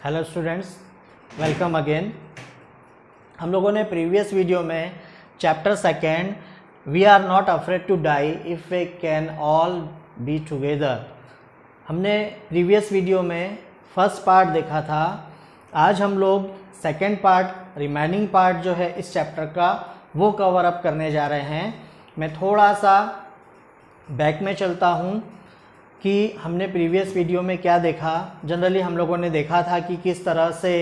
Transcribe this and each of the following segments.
Hello students, welcome again. हम लोगों ने प्रीवियस वीडियो में chapter second we are not afraid to die if we can all be together, हमने previous video में first part देखा था। आज हम लोग सेकेंड पार्ट, रिमेनिंग पार्ट जो है इस चैप्टर का, वो कवर अप करने जा रहे हैं। मैं थोड़ा सा बैक में चलता हूँ कि हमने प्रीवियस वीडियो में क्या देखा। जनरली हम लोगों ने देखा था कि किस तरह से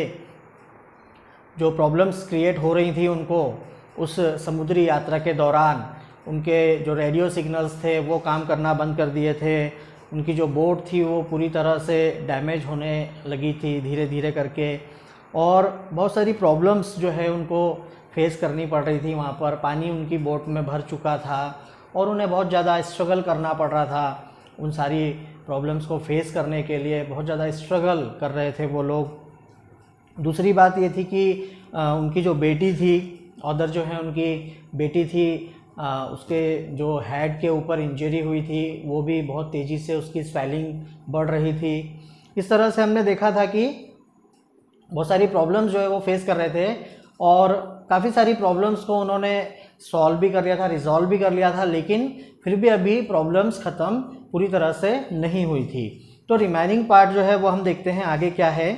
जो प्रॉब्लम्स क्रिएट हो रही थी उनको उस समुद्री यात्रा के दौरान, उनके जो रेडियो सिग्नल्स थे वो काम करना बंद कर दिए थे, उनकी जो बोट थी वो पूरी तरह से डैमेज होने लगी थी धीरे धीरे करके, और बहुत सारी प्रॉब्लम्स जो है उनको फेस करनी पड़ रही थी। वहाँ पर पानी उनकी बोट में भर चुका था और उन्हें बहुत ज़्यादा स्ट्रगल करना पड़ रहा था। उन सारी प्रॉब्लम्स को फेस करने के लिए बहुत ज़्यादा स्ट्रगल कर रहे थे वो लोग। दूसरी बात ये थी कि उनकी जो बेटी थी, ऑदर जो है उनकी बेटी थी, उसके जो हेड के ऊपर इंजरी हुई थी, वो भी बहुत तेज़ी से उसकी स्वेलिंग बढ़ रही थी। इस तरह से हमने देखा था कि बहुत सारी प्रॉब्लम्स जो है वो फेस कर रहे थे और काफ़ी सारी प्रॉब्लम्स को उन्होंने सॉल्व भी कर लिया था, रिजॉल्व भी कर लिया था, लेकिन फिर भी अभी प्रॉब्लम्स ख़त्म पूरी तरह से नहीं हुई थी। तो रिमेनिंग पार्ट जो है वो हम देखते हैं आगे क्या है।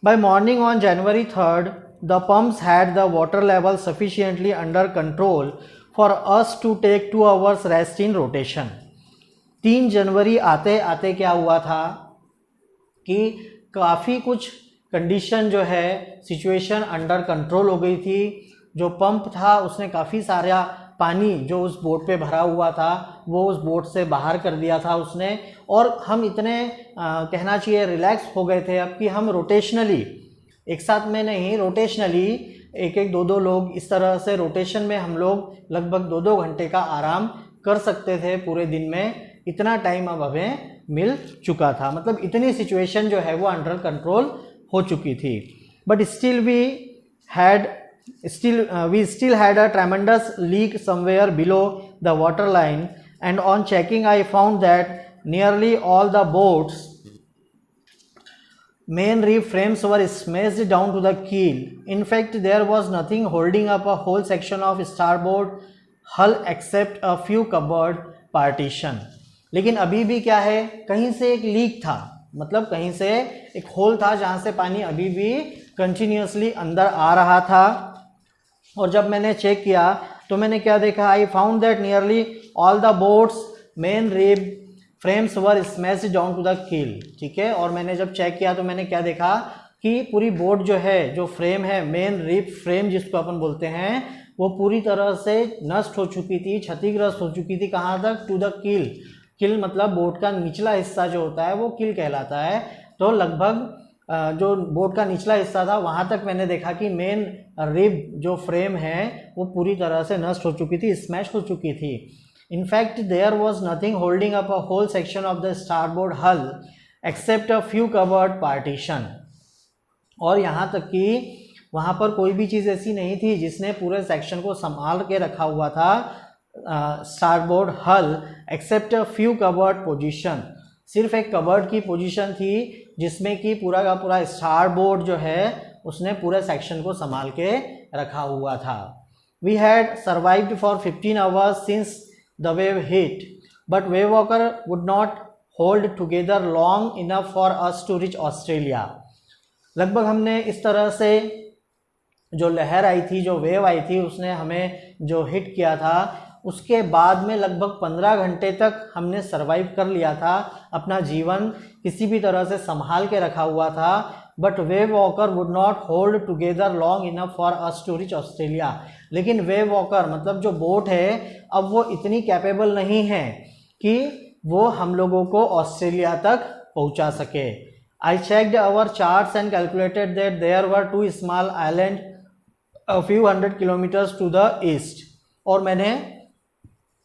By morning on January 3 the pumps had the water level sufficiently under control for us to take 2 hours rest in rotation. 3 जनवरी आते आते क्या हुआ था कि काफ़ी कुछ कंडीशन जो है, सिचुएशन अंडर कंट्रोल हो गई थी। जो पंप था उसने काफ़ी सारा पानी जो उस बोट पे भरा हुआ था वो उस बोट से बाहर कर दिया था उसने, और हम इतने कहना चाहिए रिलैक्स हो गए थे अब कि हम रोटेशनली, एक साथ में नहीं, रोटेशनली एक एक दो लोग इस तरह से रोटेशन में हम लोग लगभग 2 घंटे का आराम कर सकते थे पूरे दिन में। इतना टाइम अब हमें मिल चुका था, मतलब इतनी सिचुएशन जो है वो अंडर कंट्रोल हो चुकी थी। But still we still had a tremendous leak somewhere below the water line, and on checking I found that nearly all the boats main reef frames were smashed down to the keel. In fact, there was nothing holding up a whole section of starboard hull except a few cupboard partition. लेकिन अभी भी क्या है, कहीं से एक leak था, मतलब कहीं से एक होल था जहाँ से पानी अभी भी कंटिन्यूसली अंदर आ रहा था। और जब मैंने चेक किया तो मैंने क्या देखा, I found that nearly all the boat's main rib frames were smashed down to the keel. ठीक है, और मैंने जब चेक किया तो मैंने क्या देखा कि पूरी बोट जो है, जो फ्रेम है, मेन रिब फ्रेम जिसको अपन बोलते हैं, वो पूरी तरह से नष्ट हो चुकी थी, क्षतिग्रस्त हो चुकी थी। कहाँ तक? टू द कील। कील मतलब बोट का निचला हिस्सा जो होता है वो कील कहलाता है। तो लगभग जो बोट का निचला हिस्सा था वहाँ तक मैंने देखा कि मेन रिब जो फ्रेम है वो पूरी तरह से नष्ट हो चुकी थी, स्मैश हो चुकी थी। In fact there was nothing holding up a whole section of the starboard hull except a few covered partition. और यहाँ तक कि वहाँ पर कोई भी चीज़ ऐसी नहीं थी जिसने पूरे सेक्शन को संभाल के रखा हुआ था, starboard hull, except a few covered position. सिर्फ एक कवर्ड की पोजीशन थी जिसमें कि पूरा का पूरा स्टारबोर्ड जो है उसने पूरे सेक्शन को संभाल के रखा हुआ था। We had survived for 15 hours since the wave hit, but Wave Walker would not hold together long enough for us to reach Australia. लगभग हमने इस तरह से जो लहर आई थी, जो वेव आई थी, उसने हमें जो हिट किया था, उसके बाद में लगभग 15 घंटे तक हमने सरवाइव कर लिया था, अपना जीवन किसी भी तरह से संभाल के रखा हुआ था। But Wave Walker would not hold together long enough for us to reach Australia. लेकिन वेव वॉकर मतलब जो बोट है, अब वो इतनी कैपेबल नहीं है कि वो हम लोगों को ऑस्ट्रेलिया तक पहुंचा सके। I checked our charts and calculated that there were 2 small island a few 100 kilometres to the east. और मैंने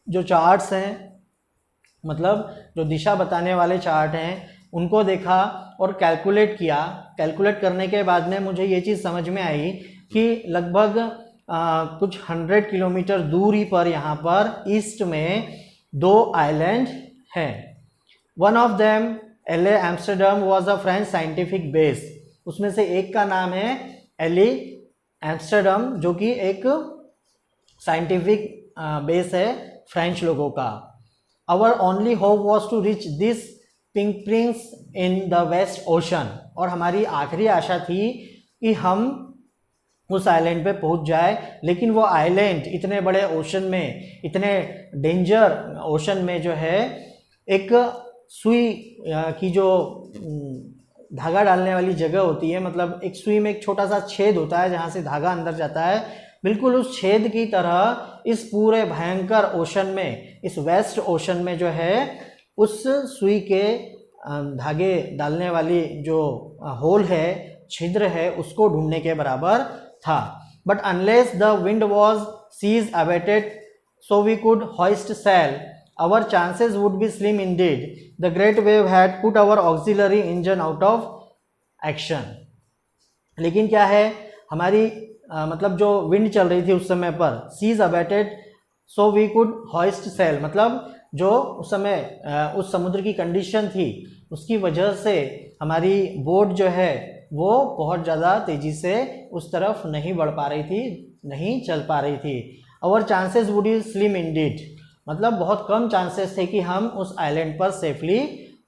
जो चार्ट्स हैं, मतलब जो दिशा बताने वाले चार्ट हैं, उनको देखा और कैलकुलेट किया। कैलकुलेट करने के बाद में मुझे ये चीज़ समझ में आई कि लगभग कुछ 100 किलोमीटर दूरी पर यहाँ पर ईस्ट में 2 आइलैंड हैं। One of them LA. Amsterdam was a French scientific base. उसमें से एक का नाम है एली एम्स्टरडम, जो कि एक साइंटिफिक बेस है फ्रेंच लोगों का। Our only hope was to reach this pink prince in the west ocean, और हमारी आखिरी आशा थी कि हम उस आइलैंड पे पहुंच जाए, लेकिन वो आइलैंड इतने बड़े ओशन में, इतने डेंजर ओशन में जो है एक सुई की जो धागा डालने वाली जगह होती है, मतलब एक सुई में एक छोटा सा छेद होता है जहाँ से धागा अंदर जाता है, बिल्कुल उस छेद की तरह इस पूरे भयंकर ओशन में, इस वेस्ट ओशन में जो है उस सुई के धागे डालने वाली जो होल है, छिद्र है, उसको ढूंढने के बराबर था। But unless the wind was seas abated so we could hoist sail, our chances would be slim indeed. The great wave had put our auxiliary engine out of action. लेकिन क्या है, हमारी मतलब जो विंड चल रही थी उस समय पर, seas abated so we could hoist sail, मतलब जो उस समय उस समुद्र की कंडीशन थी उसकी वजह से हमारी बोट जो है वो बहुत ज़्यादा तेज़ी से उस तरफ नहीं बढ़ पा रही थी, नहीं चल पा रही थी। our chances would be slim indeed, मतलब बहुत कम चांसेस थे कि हम उस आइलैंड पर सेफली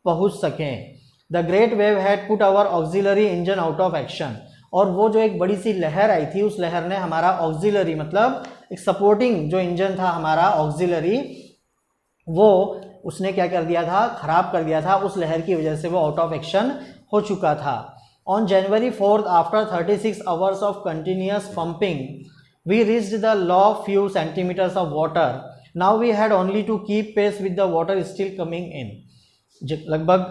पहुंच सकें। The great wave had put our auxiliary engine out of action, और वो जो एक बड़ी सी लहर आई थी, उस लहर ने हमारा ऑक्सिलरी, मतलब एक सपोर्टिंग जो इंजन था हमारा ऑक्सिलरी, वो उसने क्या कर दिया था, खराब कर दिया था। उस लहर की वजह से वो आउट ऑफ एक्शन हो चुका था। On January 4 after 36 hours of continuous pumping we reached the law few centimetres of water. Now we had only to keep pace with the water still coming in. लगभग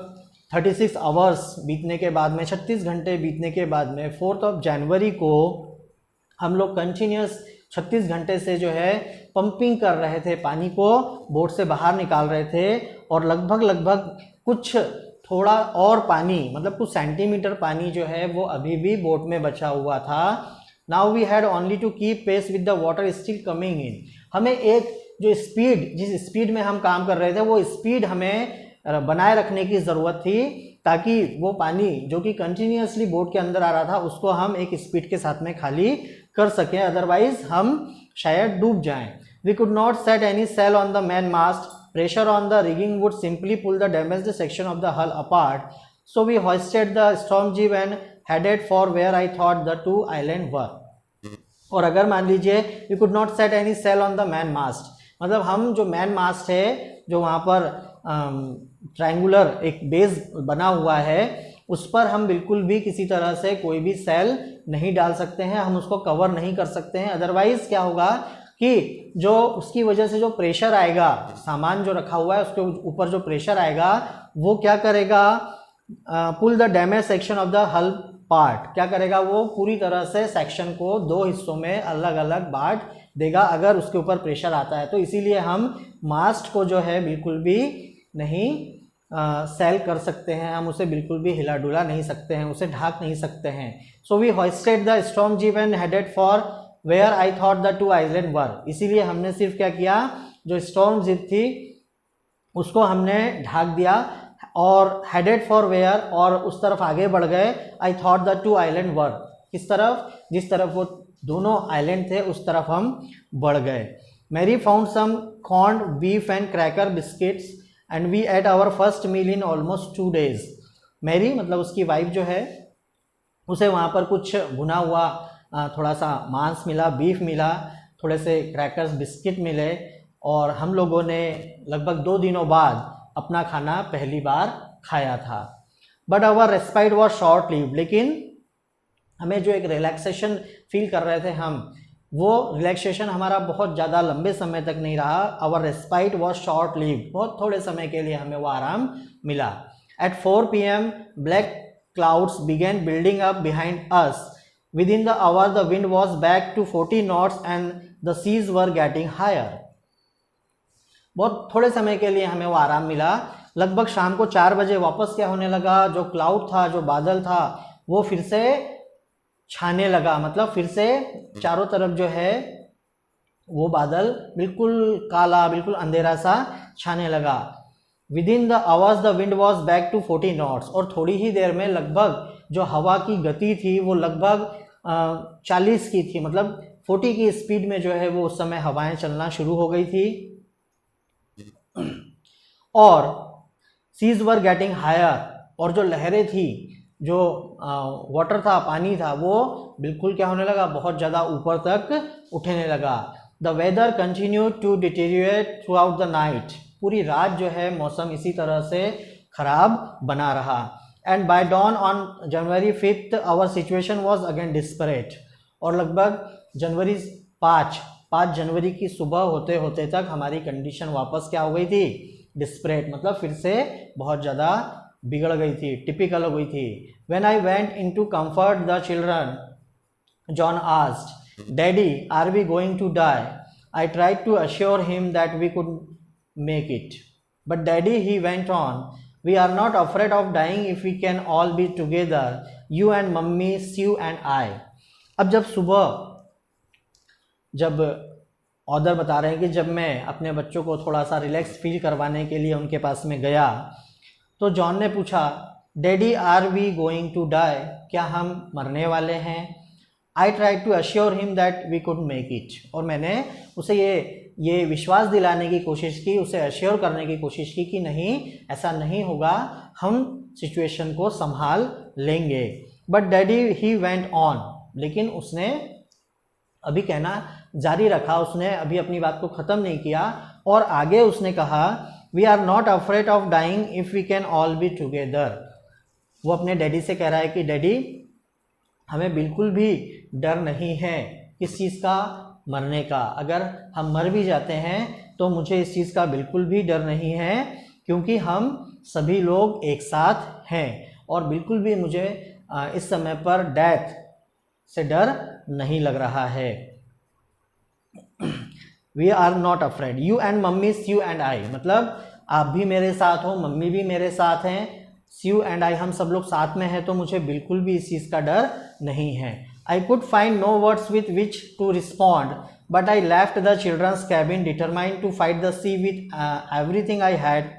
36 hours बीतने के बाद में, 36 घंटे बीतने के बाद में 4 जनवरी को हम लोग कंटिन्यूस 36 घंटे से जो है पंपिंग कर रहे थे, पानी को बोट से बाहर निकाल रहे थे, और लगभग कुछ थोड़ा और पानी, मतलब कुछ सेंटीमीटर पानी जो है वो अभी भी बोट में बचा हुआ था। Now we had only to keep pace with the water still coming in. हमें एक जो स्पीड, जिस स्पीड में हम काम कर रहे थे, वो स्पीड हमें बनाए रखने की ज़रूरत थी, ताकि वो पानी जो कि कंटिन्यूसली बोट के अंदर आ रहा था उसको हम एक स्पीड के साथ में खाली कर सकें, अदरवाइज हम शायद डूब जाएं। We could not set any sail on the main mast, pressure on the rigging would simply pull the damaged section of the hull apart, so we hoisted the storm jib and headed for where I thought the two island were. और अगर मान लीजिए we could not set any sail on the main mast, मतलब हम जो man मास्ट है, जो वहाँ पर ट्रायंगुलर एक बेस बना हुआ है, उस पर हम बिल्कुल भी किसी तरह से कोई भी सेल नहीं डाल सकते हैं, हम उसको कवर नहीं कर सकते हैं। अदरवाइज क्या होगा कि जो उसकी वजह से जो प्रेशर आएगा, सामान जो रखा हुआ है उसके ऊपर जो प्रेशर आएगा वो क्या करेगा, pull the damage section of the hull part, क्या करेगा, वो पूरी तरह से सेक्शन को दो हिस्सों में अलग अलग बांट देगा अगर उसके ऊपर प्रेशर आता है। तो इसीलिए हम मास्ट को जो है बिल्कुल भी नहीं सेल कर सकते हैं, हम उसे बिल्कुल भी हिला डुला नहीं सकते हैं, उसे ढाक नहीं सकते हैं। So we hoisted the storm jib and headed for where I thought the two island were. इसीलिए हमने सिर्फ क्या किया, जो स्टॉर्म जीप थी उसको हमने ढाक दिया और हेडेड फॉर वेयर, और उस तरफ आगे बढ़ गए। I thought the two island were, किस तरफ, जिस तरफ वो दोनों आइलैंड थे उस तरफ हम बढ़ गए। Mary found some corn beef and cracker biscuits and we ate our first meal in almost 2 days। Mary मतलब उसकी वाइफ जो है, उसे वहाँ पर कुछ भुना हुआ थोड़ा सा मांस मिला, बीफ मिला, थोड़े से क्रैकर्स बिस्किट मिले, और हम लोगों ने लगभग 2 दिनों बाद अपना खाना पहली बार खाया था। But our respite was short lived, लेकिन हमें जो एक रिलैक्सेशन फील कर रहे थे हम, वो रिलैक्सेशन हमारा बहुत ज़्यादा लंबे समय तक नहीं रहा। Our respite was short lived, बहुत थोड़े समय के लिए हमें वो आराम मिला। At 4 PM black clouds began building up behind us. Within the hour the wind was back to 40 knots and the seas were getting higher. बहुत थोड़े समय के लिए हमें वो आराम मिला। लगभग शाम को 4 बजे वापस क्या होने लगा, जो क्लाउड था, जो बादल था, वो फिर से छाने लगा, मतलब फिर से चारों तरफ जो है वो बादल बिल्कुल काला, बिल्कुल अंधेरा सा छाने लगा। Within the hours the wind was back to 40 knots, और थोड़ी ही देर में लगभग जो हवा की गति थी वो लगभग 40 की थी, मतलब 40 की स्पीड में जो है वो उस समय हवाएं चलना शुरू हो गई थी। और सीज वर गेटिंग हायर, और जो लहरें थी, जो वाटर था, पानी था, वो बिल्कुल क्या होने लगा, बहुत ज़्यादा ऊपर तक उठने लगा। The weather continue to deteriorate throughout the night, पूरी रात जो है मौसम इसी तरह से खराब बना रहा। And by dawn on January 5 our situation was again desperate, और लगभग जनवरी 5 जनवरी की सुबह होते होते तक हमारी कंडीशन वापस क्या हो गई थी, डिस्परेट, मतलब फिर से बहुत ज़्यादा बिगड़ गई थी, टिपिकल हो गई थी। When I went in to comfort the children, John asked, Daddy, are we going to die? I tried to assure him that we could make it. But Daddy, he went on, we are not afraid of dying if we can all be together, you and Mummy, Sue and I. अब जब सुबह, जब other बता रहे हैं कि जब मैं अपने बच्चों को थोड़ा सा रिलैक्स फील करवाने के लिए उनके पास में गया, तो जॉन ने पूछा, daddy are we going to die, क्या हम मरने वाले हैं? I try to assure him that we could make it, और मैंने उसे ये विश्वास दिलाने की कोशिश की, उसे अश्योर करने की कोशिश की कि नहीं, ऐसा नहीं होगा, हम सिचुएशन को संभाल लेंगे। But daddy he went on, लेकिन उसने अभी कहना जारी रखा, उसने अभी अपनी बात को ख़त्म नहीं किया, और आगे उसने कहा, we are not afraid of dying if we can all be together. वो अपने डैडी से कह रहा है कि डैडी, हमें बिल्कुल भी डर नहीं है किस चीज़ का, मरने का। अगर हम मर भी जाते हैं तो मुझे इस चीज़ का बिल्कुल भी डर नहीं है, क्योंकि हम सभी लोग एक साथ हैं, और बिल्कुल भी मुझे इस समय पर डेथ से डर नहीं लग रहा है। We are not afraid, you and mummy, Sue and I, मतलब आप भी मेरे साथ हो, मम्मी भी मेरे साथ हैं, स्यू एंड आई, हम सब लोग साथ में हैं, तो मुझे बिल्कुल भी इस चीज़ का डर नहीं है। I could find no words with which to respond, but I left the children's cabin determined to fight the sea with everything I had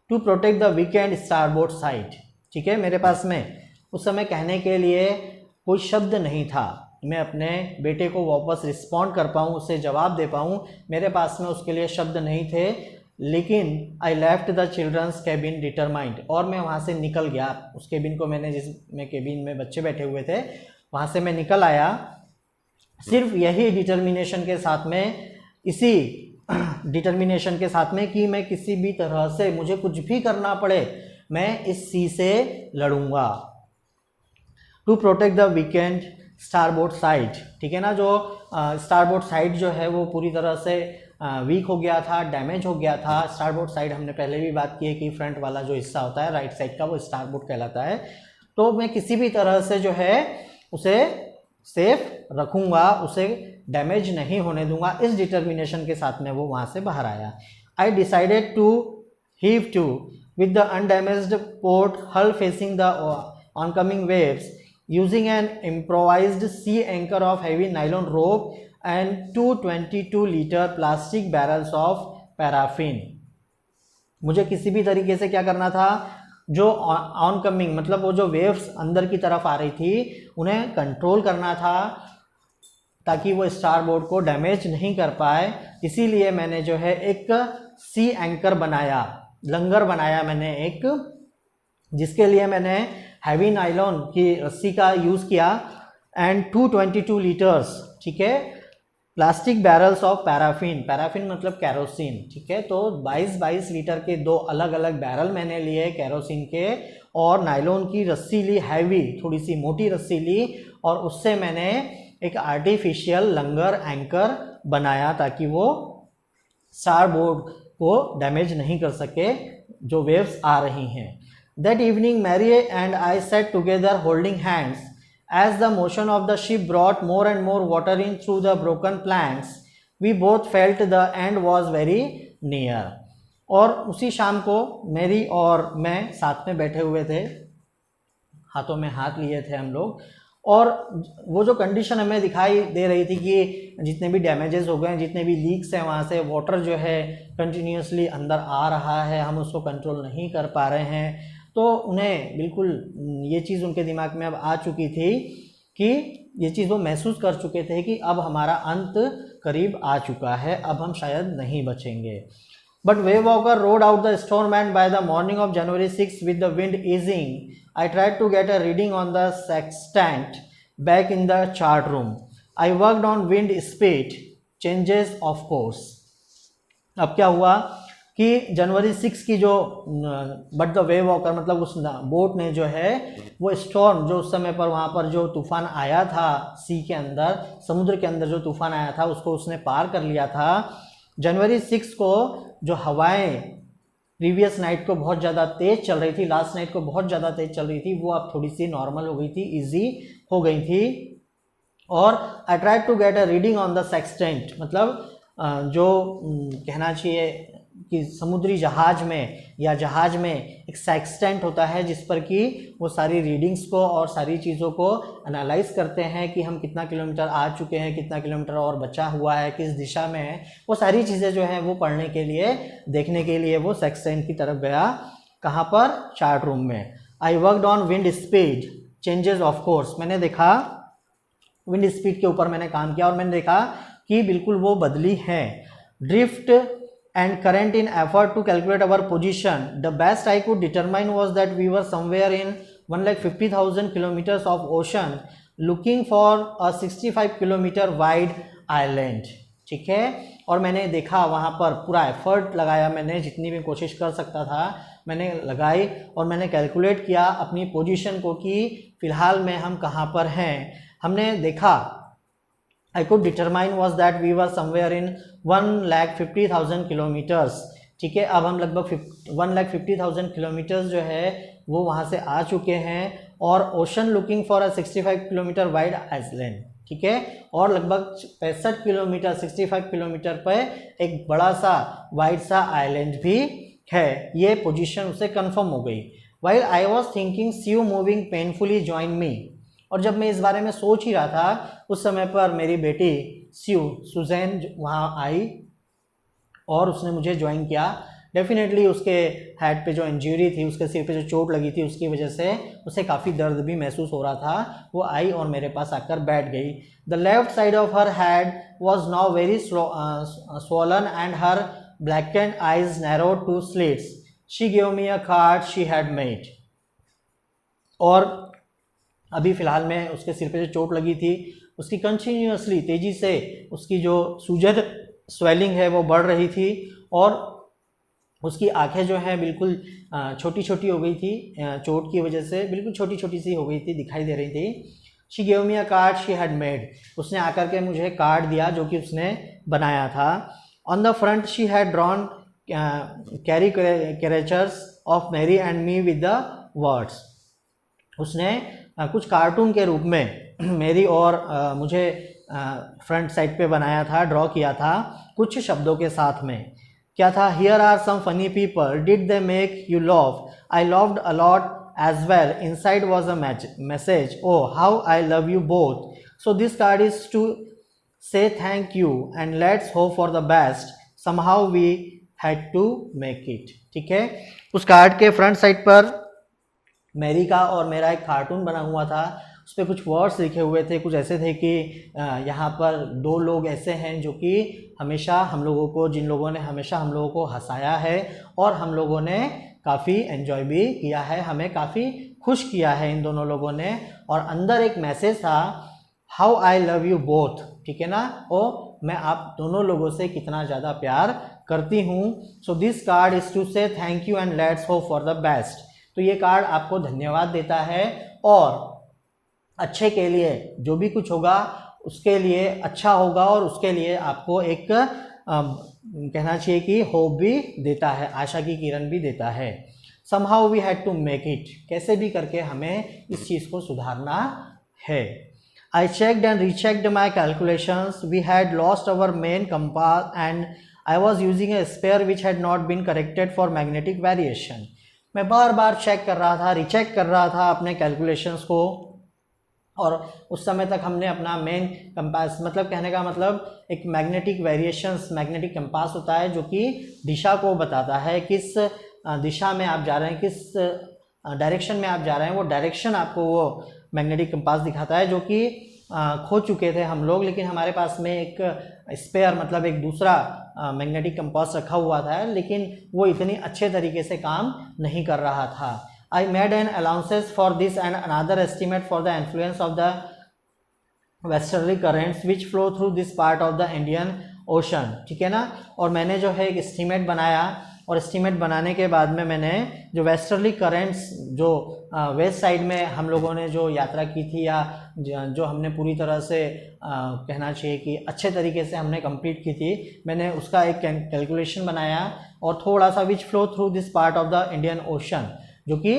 to protect the weakened starboard side. ठीक है, मेरे पास में उस समय कहने के लिए कोई शब्द नहीं था, मैं अपने बेटे को वापस रिस्पॉन्ड कर पाऊँ, उसे जवाब दे पाऊँ, मेरे पास में उसके लिए शब्द नहीं थे। लेकिन I left the children's cabin determined, और मैं वहाँ से निकल गया। उस केबिन को मैंने, जिसमें केबिन में बच्चे बैठे हुए थे, वहाँ से मैं निकल आया सिर्फ यही डिटर्मिनेशन के साथ में, इसी डिटर्मिनेशन के साथ में कि मैं किसी भी तरह से, मुझे कुछ भी करना पड़े, मैं इस सी से लड़ूंगा। To protect the weakened starboard side, ठीक है ना, जो स्टारबोर्ड साइड जो है वो पूरी तरह से वीक हो गया था, डैमेज हो गया था। स्टारबोर्ड साइड हमने पहले भी बात की है कि फ्रंट वाला जो हिस्सा होता है राइट साइड का, वो स्टारबोर्ड कहलाता है। तो मैं किसी भी तरह से जो है उसे सेफ रखूँगा, उसे डैमेज नहीं होने दूंगा, इस डिटर्मिनेशन के साथ में वो वहाँ से बाहर आया। I decided to heave to with the undamaged port hull facing the oncoming waves using an improvised sea anchor of heavy nylon rope and 222-liter plastic barrels of paraffin। मुझे किसी भी तरीके से क्या करना था, जो ऑनकमिंग, मतलब वो जो वेव्स अंदर की तरफ आ रही थी, उन्हें कंट्रोल करना था ताकि वो स्टार बोर्ड को डैमेज नहीं कर पाए। इसीलिए मैंने जो है एक सी एंकर बनाया, लंगर बनाया मैंने एक, जिसके लिए मैंने हैवी नाइलॉन की रस्सी का यूज़ किया, एंड 222 लीटर्स, ठीक है, plastic barrels of paraffin, paraffin मतलब कैरोसिन, ठीक है। तो 22 लीटर के दो अलग अलग बैरल मैंने लिए कैरोसिन के, और नाइलॉन की रस्सी ली, हैवी, थोड़ी सी मोटी रस्सी ली, और उससे मैंने एक आर्टिफिशियल लंगर एंकर बनाया ताकि वो स्टार बोर्ड को डैमेज नहीं कर सके जो वेव्स आ रही हैं। That evening, Mary and I sat together holding hands. As the motion of the ship brought more and more water in through the broken planks, we both felt the end was very near. और उसी शाम को मेरी और मैं साथ में बैठे हुए थे, हाथों में हाथ लिए थे हम लोग, और वो जो कंडीशन हमें दिखाई दे रही थी कि जितने भी डैमेजेस हो गए, जितने भी लीक्स हैं, वहाँ से वाटर जो है कंटिन्यूसली अंदर आ रहा है, हम उसको कंट्रोल नहीं कर पा रहे हैं, तो उन्हें बिल्कुल ये चीज़ उनके दिमाग में अब आ चुकी थी कि ये चीज़ वो महसूस कर चुके थे कि अब हमारा अंत करीब आ चुका है, अब हम शायद नहीं बचेंगे। But Wave walker road out the storm and by the morning of January 6 with the wind easing, I tried to get a reading on the sextant back in the chart room. I worked on wind speed changes of course. अब क्या हुआ कि जनवरी 6 की जो but the wave Walker मतलब उस boat ने जो है वो स्टॉर्म जो उस समय पर वहाँ पर जो तूफान आया था सी के अंदर, समुद्र के अंदर जो तूफान आया था उसको उसने पार कर लिया था। जनवरी 6 को जो हवाएं प्रीवियस नाइट को बहुत ज़्यादा तेज़ चल रही थी, लास्ट नाइट को बहुत ज़्यादा तेज़ चल रही थी, वो अब थोड़ी सी नॉर्मल हो गई थी, इजी हो गई थी। और I try to get a reading on the sextant, मतलब जो कहना चाहिए कि समुद्री जहाज में या जहाज में एक सेक्सटेंट होता है जिस पर कि वो सारी रीडिंग्स को और सारी चीज़ों को एनालाइज करते हैं कि हम कितना किलोमीटर आ चुके हैं, कितना किलोमीटर और बचा हुआ है, किस दिशा में है, वो सारी चीज़ें जो हैं वो पढ़ने के लिए, देखने के लिए वो सेक्सटेंट की तरफ गया। कहाँ पर? चार्ट रूम में। I worked on wind speed changes of course, मैंने देखा विंड स्पीड के ऊपर मैंने काम किया और मैंने देखा कि बिल्कुल वो बदली है। Drift and current in effort to calculate our position, the best I could determine was that we were somewhere in 1,50,000 kilometres of ocean looking for a 65 kilometre wide island. ठीक है, और मैंने देखा वहाँ पर पूरा एफर्ट लगाया, मैंने जितनी भी कोशिश कर सकता था मैंने लगाई और मैंने कैलकुलेट किया अपनी पोजीशन को कि फ़िलहाल में हम कहाँ पर हैं। हमने देखा I could determine was that we were somewhere in 1,50,000 kilometres. ठीक है, अब हम लगभग 1,50,000 किलोमीटर्स जो है वो वहाँ से आ चुके हैं और ocean looking for a 65 kilometre wide island. ठीक है, और लगभग 65 किलोमीटर 65 किलोमीटर पर एक बड़ा सा वाइड सा आइलैंड भी है। ये पोजीशन उसे कंफर्म हो गई। While I was thinking, Sue moving painfully joined me। और जब मैं इस बारे में सोच ही रहा था उस समय पर मेरी बेटी सुजैन वहाँ आई और उसने मुझे ज्वाइन किया। डेफिनेटली उसके हेड पे जो इंजरी थी, उसके सिर पे जो चोट लगी थी, उसकी वजह से उसे काफ़ी दर्द भी महसूस हो रहा था। वो आई और मेरे पास आकर बैठ गई। The left side of her head was now very swollen and her blackened eyes narrowed to slits. She gave me a card she had made। और अभी फ़िलहाल में उसके सिर पे जो चोट लगी थी उसकी कंटिन्यूसली तेज़ी से उसकी जो सूजन स्वेलिंग है वो बढ़ रही थी और उसकी आंखें जो हैं बिल्कुल छोटी छोटी हो गई थी, चोट की वजह से बिल्कुल छोटी छोटी सी हो गई थी, दिखाई दे रही थी। She gave me a card she had made, उसने आकर के मुझे कार्ड दिया जो कि उसने बनाया था। On the front she had drawn caricatures of Mary and me with the words, उसने कुछ कार्टून के रूप में मेरी और मुझे फ्रंट साइड पे बनाया था, ड्रॉ किया था कुछ शब्दों के साथ में। क्या था? Here are some funny people, did they make you love, I loved a lot as well, inside was a message, oh how I love you both, so this card is to say thank you and let's hope for the best, somehow we had to make it. ठीक है, उस card के front side पर Mary का और मेरा एक cartoon बना हुआ था, उस पर कुछ वर्ड्स लिखे हुए थे, कुछ ऐसे थे कि यहाँ पर दो लोग ऐसे हैं जो कि हमेशा हम लोगों को, जिन लोगों ने हमेशा हम लोगों को हंसाया है और हम लोगों ने काफ़ी एंजॉय भी किया है, हमें काफ़ी खुश किया है इन दोनों लोगों ने। और अंदर एक मैसेज था, how I love you both. ठीक है ना, ओ मैं आप दोनों लोगों से कितना ज़्यादा प्यार करती हूँ। So this card is to say thank you and let's hope for the best. तो ये कार्ड आपको धन्यवाद देता है और अच्छे के लिए, जो भी कुछ होगा उसके लिए अच्छा होगा और उसके लिए आपको एक कहना चाहिए कि होप भी देता है, आशा की किरण भी देता है। Somehow we had to make it, कैसे भी करके हमें इस चीज़ को सुधारना है। I checked and rechecked my calculations, we had lost our main compass and I was using a spare which had not been corrected for magnetic variation. मैं बार बार चेक कर रहा था, रीचेक कर रहा था अपने कैलकुलेशंस को, और उस समय तक हमने अपना मेन कंपास, मतलब कहने का मतलब एक मैग्नेटिक वेरिएशंस, मैग्नेटिक कंपास होता है जो कि दिशा को बताता है, किस दिशा में आप जा रहे हैं, किस डायरेक्शन में आप जा रहे हैं वो डायरेक्शन आपको वो मैग्नेटिक कंपास दिखाता है, जो कि खो चुके थे हम लोग, लेकिन हमारे पास में एक स्पेयर मतलब एक दूसरा मैग्नेटिक कंपास रखा हुआ था, लेकिन वो इतनी अच्छे तरीके से काम नहीं कर रहा था। I made an allowances for this and another estimate for the influence of the westerly currents which flow through this part of the Indian ocean, ठीक है ना। और मैंने जो है एक एस्टीमेट बनाया, और एस्टीमेट बनाने के बाद में मैंने जो वेस्टर्ली करेंट्स जो वेस्ट साइड में हम लोगों ने जो यात्रा की थी, या जो हमने पूरी तरह से कहना चाहिए कि अच्छे तरीके से हमने कंप्लीट की थी, मैंने उसका एक कैलकुलेशन बनाया, और थोड़ा सा विच flow through this part of the Indian ocean, जो कि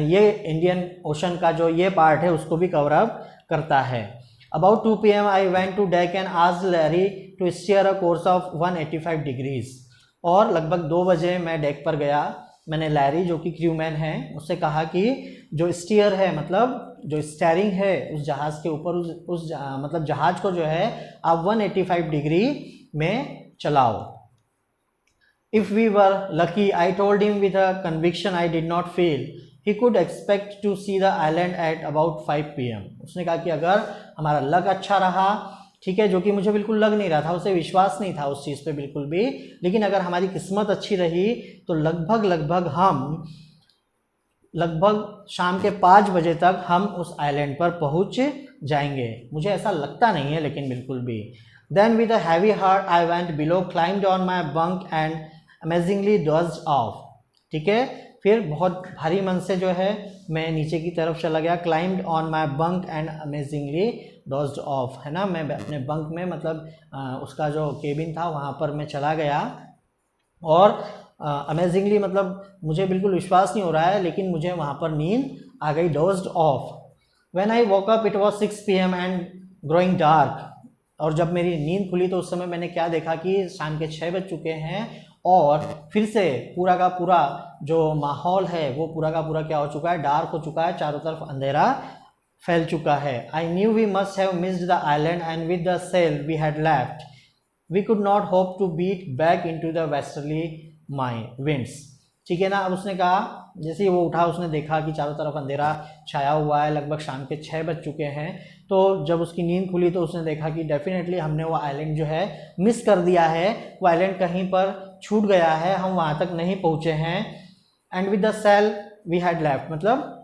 ये इंडियन ओशन का जो ये पार्ट है उसको भी कवर अप करता है। About 2 PM I went to deck and asked Larry to steer a course of 185 degrees। और लगभग 2 बजे मैं डेक पर गया, मैंने लैरी जो कि क्रूमैन है उससे कहा कि जो स्टीयर है मतलब जो स्टीयरिंग है उस जहाज़ के ऊपर मतलब जहाज़ को जो है आप 185 डिग्री में चलाओ। If we were lucky, I told him with a conviction I did not feel, he could expect to see the island at about 5 PM। उसने कहा कि अगर हमारा लक अच्छा रहा, ठीक है, जो कि मुझे बिल्कुल लग नहीं रहा था, उसे विश्वास नहीं था उस चीज़ पे बिल्कुल भी, लेकिन अगर हमारी किस्मत अच्छी रही तो लगभग हम शाम के 5 बजे तक हम उस आइलैंड पर पहुंच जाएंगे। मुझे ऐसा लगता नहीं है लेकिन बिल्कुल भी। Then with a heavy heart I went below, climbed on my bunk and amazingly dozed off। ठीक है, फिर बहुत भारी मन से जो है मैं नीचे की तरफ चला गया, climbed on my bunk and amazingly dozed off, है ना। मैं अपने बंक में मतलब उसका जो केबिन था वहाँ पर मैं चला गया, और अमेजिंगली मतलब मुझे बिल्कुल विश्वास नहीं हो रहा है, लेकिन मुझे वहाँ पर नींद आ गई, dozed of. When I woke up it was 6 PM and growing dark. और जब मेरी नींद खुली तो उस समय मैंने क्या देखा कि शाम के 6 बज चुके हैं, और फिर से पूरा का पूरा जो माहौल है वो पूरा का पूरा क्या हो चुका है, डार्क हो चुका है, चारों तरफ अंधेरा फैल चुका है। I knew we must have missed the island and with the sail we had left we could not hope to beat back into the westerly winds. ठीक है ना। अब उसने कहा, जैसे ही वो उठा उसने देखा कि चारों तरफ अंधेरा छाया हुआ है, लगभग शाम के 6 बज चुके हैं। तो जब उसकी नींद खुली तो उसने देखा कि डेफिनेटली हमने वो आइलैंड जो है मिस कर दिया है, वो आइलैंड कहीं पर छूट गया है, हम वहाँ तक नहीं पहुँचे हैं। And with the sail we had left, मतलब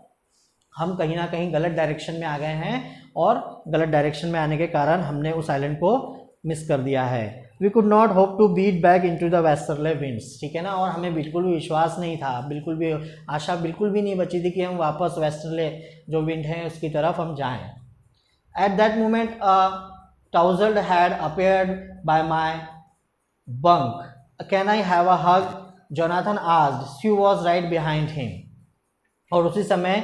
हम कहीं ना कहीं गलत डायरेक्शन में आ गए हैं, और गलत डायरेक्शन में आने के कारण हमने उस आइलैंड को मिस कर दिया है। We could not hope to beat back into the westerly winds, ठीक है ना। और हमें बिल्कुल भी विश्वास नहीं था, बिल्कुल भी आशा बिल्कुल भी नहीं बची थी कि हम वापस वेस्टर्ली जो विंड है उसकी तरफ हम जाएं। At that moment a tousled head appeared by my bunk, can I have a hug, Jonathan asked, she was right behind him. और उसी समय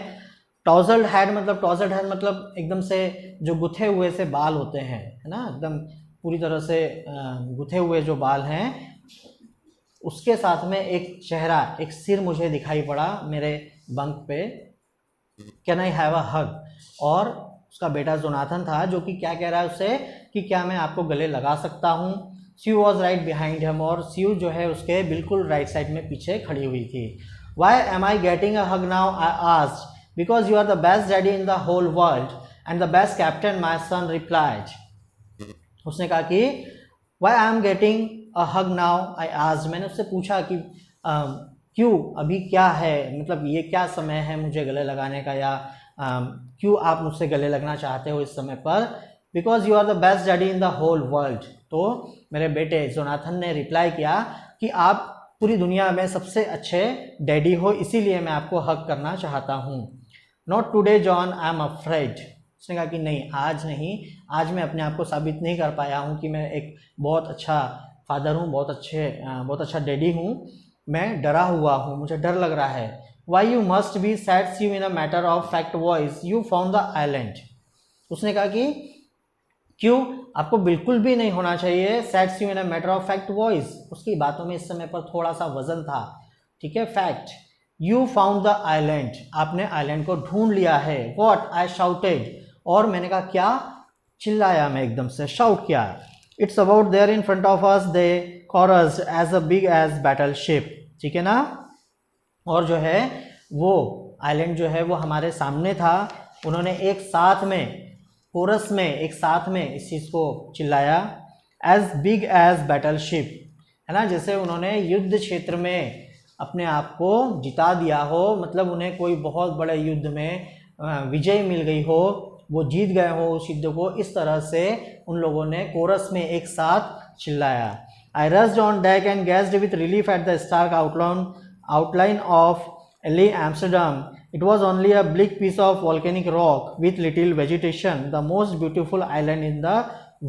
टॉजल्ड हैड मतलब एकदम से जो गुथे हुए से बाल होते हैं, है ना, एकदम पूरी तरह से गुथे हुए जो बाल हैं, उसके साथ में एक चेहरा, एक सिर मुझे दिखाई पड़ा मेरे बंक पे। कैन आई हैव अ हग, और उसका बेटा जोनाथन था जो कि क्या कह रहा है उससे कि क्या मैं आपको गले लगा सकता हूँ। सी वॉज राइट बिहाइंड हिम, और सी जो है उसके बिल्कुल राइट साइड में पीछे खड़ी हुई थी। Why am I getting a hug now, I asked, because you are the best daddy in the whole world and the best captain, my son replied। उसने कहा कि why I am getting a hug now, I asked, मैंने उससे पूछा कि क्यों, अभी क्या है, मतलब ये क्या समय है मुझे गले लगाने का, या क्यों आप मुझसे गले लगना चाहते हो इस समय पर। because you are the best daddy in the whole world। तो मेरे बेटे जोनाथन ने रिप्लाई किया कि आप पूरी दुनिया में सबसे अच्छे डैडी हो, इसीलिए मैं आपको हग करना चाहता हूँ। Not today John, I am afraid. उसने कहा कि नहीं, आज नहीं, आज मैं अपने आप को साबित नहीं कर पाया हूँ कि मैं एक बहुत अच्छा फादर हूँ, बहुत अच्छा डैडी हूँ, मैं डरा हुआ हूँ, मुझे डर लग रहा है। Why you must be sad you in a matter of fact voice, you found the island. उसने कहा कि क्यों आपको बिल्कुल भी नहीं होना चाहिए sad you in a matter of fact voice. उसकी बातों में इस समय पर थोड़ा सा वजन था, ठीक है। Fact, you found the island, आपने आइलैंड को ढूंढ लिया है। वॉट, आई शाउटेड, और मैंने कहा क्या, चिल्लाया मैं एकदम से, शाउट किया। It's about there in front of us, they crossed as a big as battleship, ठीक है ना। और जो है वो आइलैंड जो है वो हमारे सामने था। उन्होंने एक साथ में कोरस में एक साथ में इस चीज़ को चिल्लाया, एज बिग एज बैटलशिप, है ना, जैसे उन्होंने युद्ध क्षेत्र में अपने आप को जिता दिया हो, मतलब उन्हें कोई बहुत बड़े युद्ध में विजय मिल गई हो, वो जीत गए हो उस युद्ध को, इस तरह से उन लोगों ने कोरस में एक साथ चिल्लाया। I rushed on deck and gazed with relief at the stark outline of LA Amsterdam. It was only a bleak piece of volcanic rock with little vegetation, the most beautiful island in the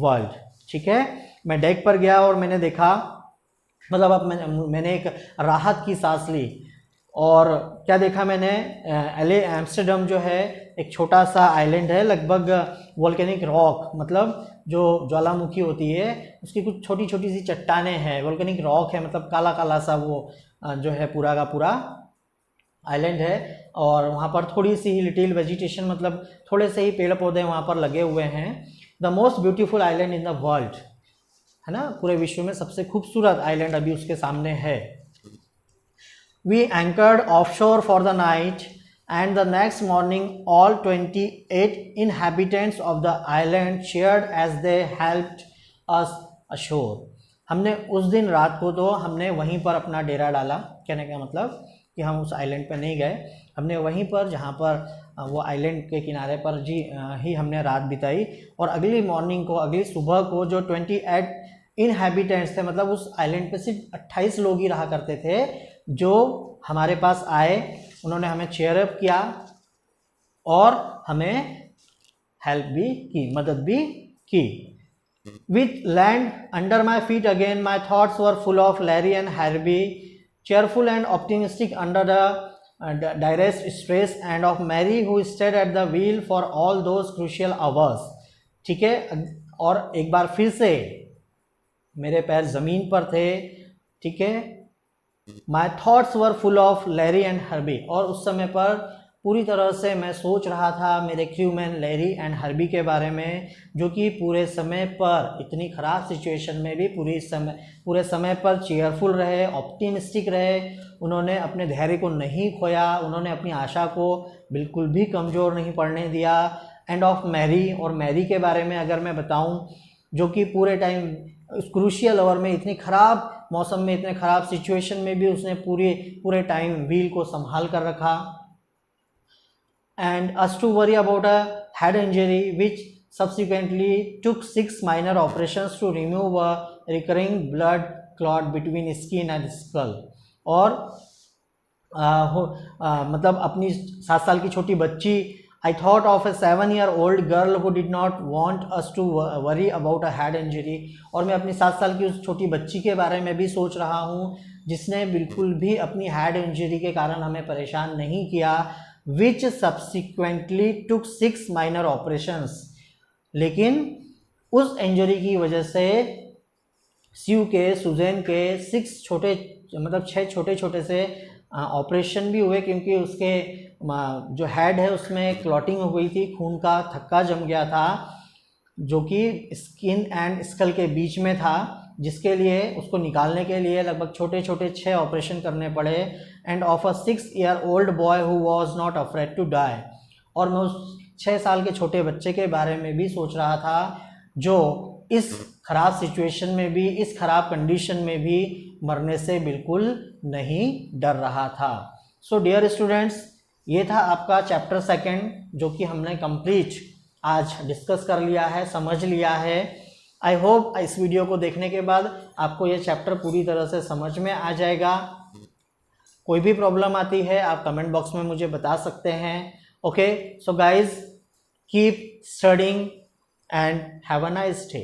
world. ठीक है, मैं deck पर गया और मैंने देखा, मतलब अब मैंने एक राहत की सांस ली। और क्या देखा मैंने, LA एम्स्टर्डम जो है एक छोटा सा आइलैंड है, लगभग वोल्केनिक रॉक, मतलब जो ज्वालामुखी होती है उसकी कुछ छोटी छोटी सी चट्टानें हैं, वोल्केनिक रॉक है, मतलब काला काला सा वो जो है पूरा का पूरा आइलैंड है। और वहाँ पर थोड़ी सी ही लिटिल वेजिटेशन, मतलब थोड़े से ही पेड़ पौधे वहाँ पर लगे हुए हैं। The most beautiful island in the world, है ना, पूरे विश्व में सबसे खूबसूरत आइलैंड अभी उसके सामने है। We anchored offshore for the night and the next morning all 28 inhabitants of the island cheered as they helped us ashore. हमने उस दिन रात को तो हमने वहीं पर अपना डेरा डाला, कहने का मतलब कि हम उस आइलैंड पर नहीं गए, हमने वहीं पर जहाँ पर वो आइलैंड के किनारे पर ही हमने रात बिताई। और अगली मॉर्निंग को, अगली सुबह को जो 28 इनहैबिटेंट्स थे, मतलब उस आइलैंड पे सिर्फ 28 लोग ही रहा करते थे, जो हमारे पास आए, उन्होंने हमें चेयर अप किया और हमें हेल्प भी की, मदद भी की। With land under my feet again, my thoughts were full of Larry and Herbie, cheerful and optimistic under the direst stress, and of Mary who stayed at the wheel for all those crucial hours. ठीक है, और एक बार फिर से मेरे पैर ज़मीन पर थे, ठीक है। My thoughts were full of Larry and Herbie, और उस समय पर पूरी तरह से मैं सोच रहा था मेरे क्रूमैन लैरी एंड हर्बी के बारे में, जो कि पूरे समय पर, इतनी ख़राब सिचुएशन में भी पूरे समय पर चेयरफुल रहे, ऑप्टिमिस्टिक रहे, उन्होंने अपने धैर्य को नहीं खोया, उन्होंने अपनी आशा को बिल्कुल भी कमज़ोर नहीं पड़ने दिया। एंड ऑफ मैरी, और मैरी के बारे में अगर मैं बताऊं, जो कि पूरे टाइम उस क्रूशियल आवर में, इतनी ख़राब मौसम में, इतने ख़राब सिचुएशन में भी उसने पूरे टाइम व्हील को संभाल कर रखा। And us to worry about a head injury which subsequently took 6 minor operations to remove a recurring blood clot between skin and skull। और मतलब अपनी 7 साल की छोटी बच्ची, I thought of a 7-year-old girl who did not want us to worry about a head injury। और मैं अपनी 7 साल की उस छोटी बच्ची के बारे में भी सोच रहा हूँ, जिसने बिल्कुल भी अपनी हेड इंजरी के कारण हमें परेशान नहीं किया। Which subsequently took 6 minor operations। लेकिन उस इंजरी की वजह से सुजैन के 6 छोटे छोटे से ऑपरेशन भी हुए, क्योंकि उसके जो हेड है उसमें क्लॉटिंग हो गई थी, खून का थक्का जम गया था, जो कि स्किन एंड स्कल के बीच में था, जिसके लिए उसको निकालने के लिए लगभग छोटे 6 ऑपरेशन करने पड़े। And of a 6-year-old boy who was not afraid to die. और मैं उस 6 साल के छोटे बच्चे के बारे में भी सोच रहा था, जो इस खराब सिचुएशन में भी, इस खराब कंडीशन में भी मरने से बिल्कुल नहीं डर रहा था। सो डियर स्टूडेंट्स, ये था आपका चैप्टर 2, जो कि हमने कंप्लीट आज डिस्कस कर लिया है, समझ लिया है। आई होप इस वीडियो को देखने के बाद आपको ये चैप्टर पूरी तरह से समझ में आ जाएगा। कोई भी प्रॉब्लम आती है आप कमेंट बॉक्स में मुझे बता सकते हैं। Okay, so guys, keep studying and have a nice day.